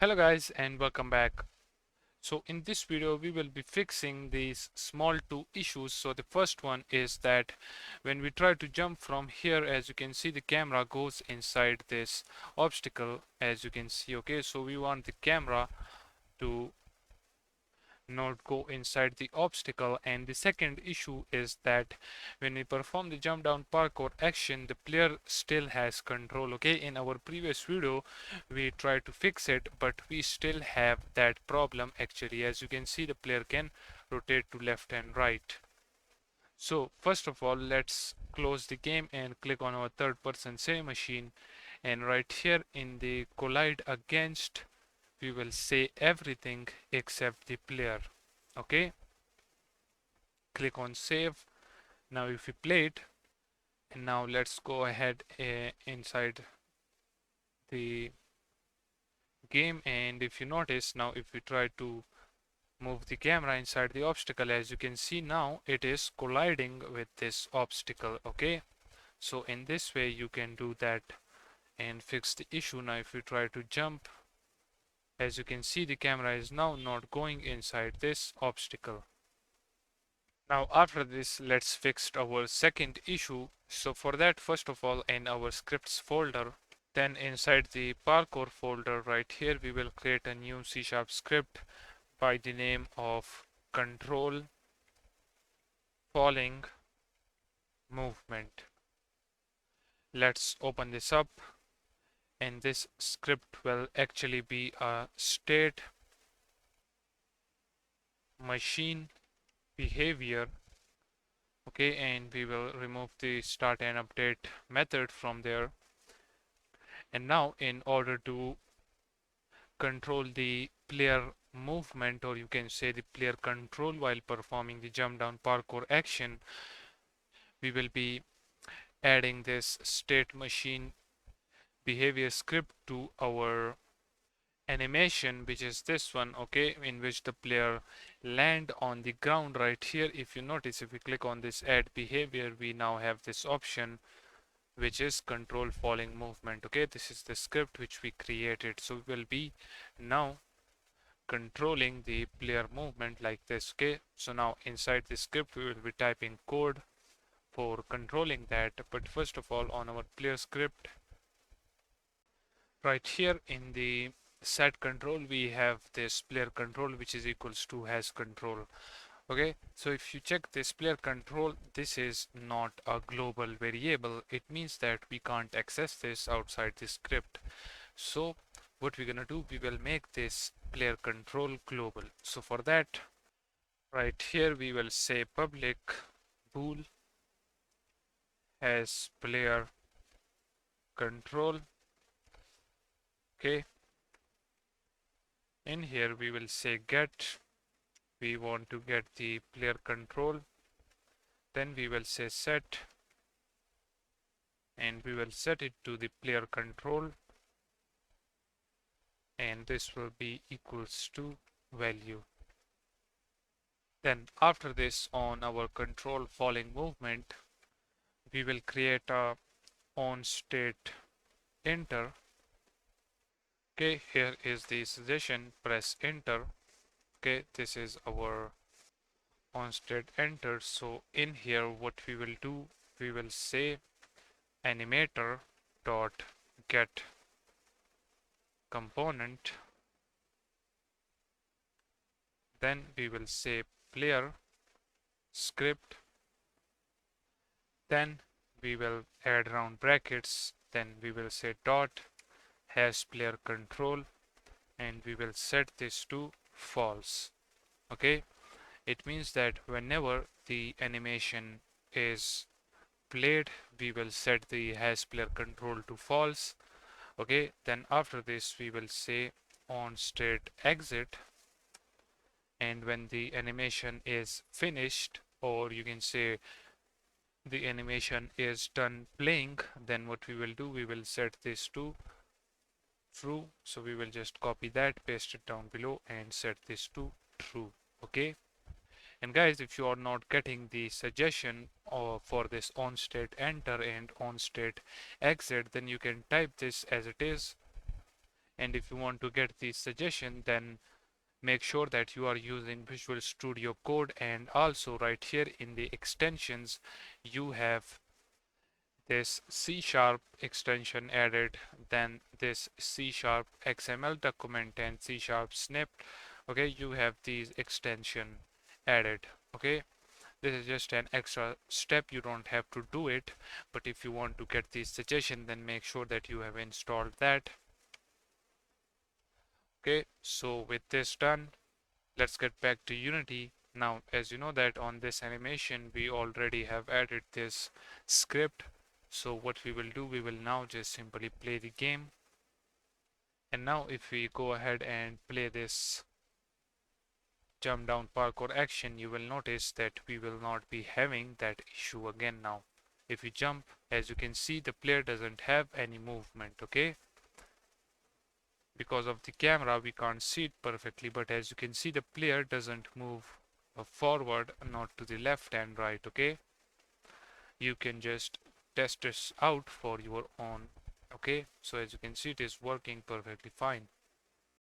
Hello guys and welcome back. So in this video we will be fixing these small two issues. So the first one is that when we try to jump from here, as you can see, the camera goes inside this obstacle, as you can see. Okay, so we want the camera to not go inside the obstacle. And the second issue is that when we perform the jump down parkour action, the player still has control. Okay, in our previous video we tried to fix it, but we still have that problem. Actually, as you can see, the player can rotate to left and right. So first of all, let's close the game and click on our third person say machine, and right here in the collide against, we will say everything except the player. Okay, click on save. Now if we play it, and now let's go ahead inside the game, and if you notice, now if we try to move the camera inside the obstacle, as you can see, now it is colliding with this obstacle. Okay, so in this way you can do that and fix the issue. Now if we try to jump, as you can see, the camera is now not going inside this obstacle. Now after this, let's fix our second issue. So for that, first of all, in our scripts folder, then inside the Parkour folder right here, we will create a new C# script by the name of control falling movement. Let's open this up, and this script will actually be a state machine behavior. Okay, and we will remove the start and update method from there. And now in order to control the player movement, or you can say the player control while performing the jump down parkour action, we will be adding this state machine behavior script to our animation, which is this one. Okay, in which the player land on the ground right here. If you notice, if we click on this add behavior, we now have this option which is control falling movement. Okay, this is the script which we created. So we will be now controlling the player movement like this. Okay, so now inside the script we will be typing code for controlling that. But first of all, on our player script right here in the set control, we have this player control which is equals to has control. Okay, so if you check this player control, this is not a global variable. It means that we can't access this outside the script. So what we're gonna do, we will make this player control global. So for that, right here we will say public bool has player control. Okay, in here we will say get, we want to get the player control. Then we will say set, and we will set it to the player control, and this will be equals to value. Then after this, on our control falling movement, we will create a on state enter. Okay, here is the suggestion, press enter. Okay, this is our on state enter. So in here what we will do, we will say animator dot get component, then we will say player script, then we will add round brackets, then we will say dot has player control, and we will set this to false. Okay, it means that whenever the animation is played, we will set the has player control to false. Okay, then after this we will say on state exit, and when the animation is finished, or you can say the animation is done playing, then what we will do, we will set this to true. So we will just copy that, paste it down below, and set this to true. Okay, and guys, if you are not getting the suggestion for this on state enter and on state exit, then you can type this as it is, And if you want to get the suggestion, then make sure that you are using Visual Studio Code. And also right here in the extensions you have this C sharp extension added, then this C sharp XML document and C sharp snip. Okay, you have these extension added. Okay, this is just an extra step, you don't have to do it, but if you want to get the suggestion, then make sure that you have installed that. Okay, so with this done, let's get back to Unity. Now, as you know that on this animation we already have added this script, so what we will do, we will now just simply play the game. And now if we go ahead and play this jump down parkour action, you will notice that we will not be having that issue again now. If you jump, as you can see, the player doesn't have any movement. Okay, because of the camera we can't see it perfectly, but as you can see, the player doesn't move forward, not to the left and right. Okay, you can just test this out for your own. Okay, so as you can see, it is working perfectly fine.